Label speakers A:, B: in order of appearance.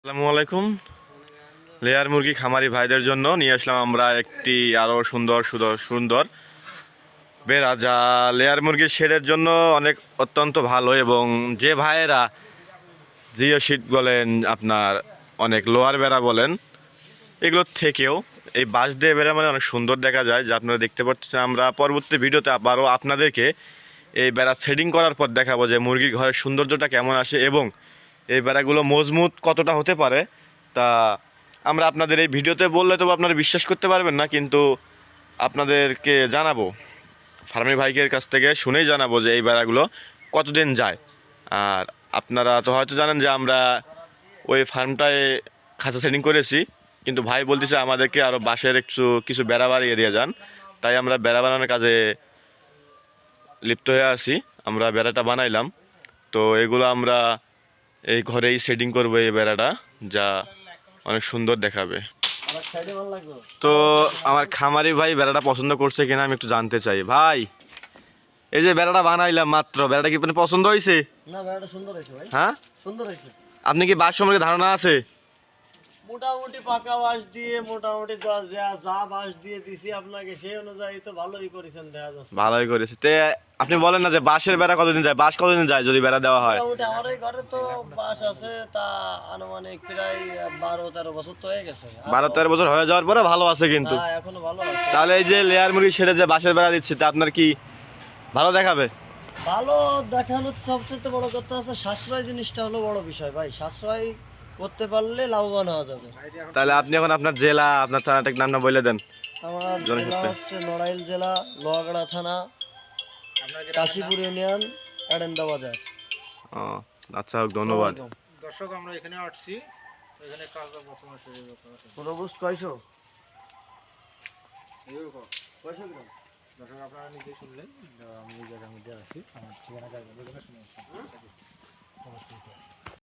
A: আসসালামু আলাইকুম। লেয়ার মুরগি খামারি ভাইদের জন্য নিয়ে আসলাম আমরা একটি আরও সুন্দর সুন্দর সুন্দর বেড়া, যা লেয়ার মুরগির শেডের জন্য অত্যন্ত ভালো। এবং যে ভাইয়েরা জিও শিট বলেন, আপনার অনেক লোয়ার বেড়া বলেন, এগুলোর থেকেও এই বাঁশ দিয়ে বেড়া মানে অনেক সুন্দর দেখা যায়, যা আপনারা দেখতে পাচ্ছেন। আমরা পরবর্তী ভিডিওতে আবারও আপনাদেরকে এই বেড়া শেডিং করার পর দেখাবো যে মুরগির ঘরের সৌন্দর্যটা কেমন আসে এবং এই বেড়াগুলো মজবুত কতটা হতে পারে। তা আমরা আপনাদের এই ভিডিওতে বললে তো আপনারা বিশ্বাস করতে পারবেন না, কিন্তু আপনাদেরকে জানাবো, ফার্মি ভাইকের কাছ থেকে শুনেই জানাবো যে এই বেড়াগুলো কতদিন যায়। আর আপনারা তো হয়তো জানেন যে আমরা ওই ফার্মটায় খাঁচা সেটিং করেছি, কিন্তু ভাই বলতেছে আমাদেরকে আরও বাঁশের কিছু বেড়া বাড়িয়ে দিয়ে যান। তাই আমরা বেড়া বানানোর কাজে লিপ্ত হয়ে আছি। আমরা বেড়াটা বানাইলাম, তো এগুলো আমরা এই ঘরেই সেটিং করবো এই বেড়াটা, যা অনেক সুন্দর দেখাবে। তো আমার খামারি ভাই বেড়াটা পছন্দ করছে কিনা আমি একটু জানতে চাই। ভাই, এই যে বেড়াটা বানাইলাম মাত্র, বেড়াটা কি আপনার পছন্দ হয়েছে?
B: না, বেড়াটা সুন্দর হয়েছে ভাই।
A: হ্যাঁ,
B: সুন্দর হয়েছে।
A: আপনি কি বাঁশ সম্পর্কে ধারণা আছে?
B: মোটামুটি পাকা বাঁশ দিয়ে মোটামুটি যা বাঁশ দিয়ে দিছি আপনাকে সেই অনুযায়ী তো ভালোই করেছেন দেখা যাচ্ছে।
A: ভালোই করেছে। তে আপনি বলেন না যে বাঁশের বেড়া কতদিন যায়, বাঁশ কতদিন যায় যদি বেড়া দেওয়া হয়?
B: মোটামুটি আমার এই ঘরে তো বাঁশ আছে, তা আনুমানিক প্রায় 12-13 বছর তো হয়ে গেছে।
A: 12-13 বছর হয়ে যাওয়ার পরে ভালো আছে কিন্তু।
B: হ্যাঁ, এখনো ভালো আছে।
A: তাহলে এই যে লেয়ার মুরগি ছেড়ে যে বাঁশের বেড়া দিচ্ছে, তা আপনার কি ভালো দেখাবে?
B: ভালো দেখানোর সবচেয়ে বড় কথা আছে সাশ্রয়, জিনিসটা হলো বড় বিষয় ভাই। সাশ্রয় করতে পারলে লাভবান হওয়া যাবে।
A: তাহলে আপনি এখন আপনার জেলা, আপনার থানাটা নামটা বলে দেন।
B: আমার জেলা হচ্ছে নড়াইল জেলা, লোহাগড়া থানা, কাশীপুর ইউনিয়ন, এডেন্দা বাজার।
A: ও আচ্ছা, ধন্যবাদ।
C: দর্শক, আমরা এখানে আসছি, এখানে কাজটা বর্তমানে শুরু করতে
B: পুরোবুজ কয়শো?
C: দর্শক, আপনারা নিজে শুনলেন, আমি এই জায়গার মধ্যে আছি, আমার ঠিকানা শুনে আসছি।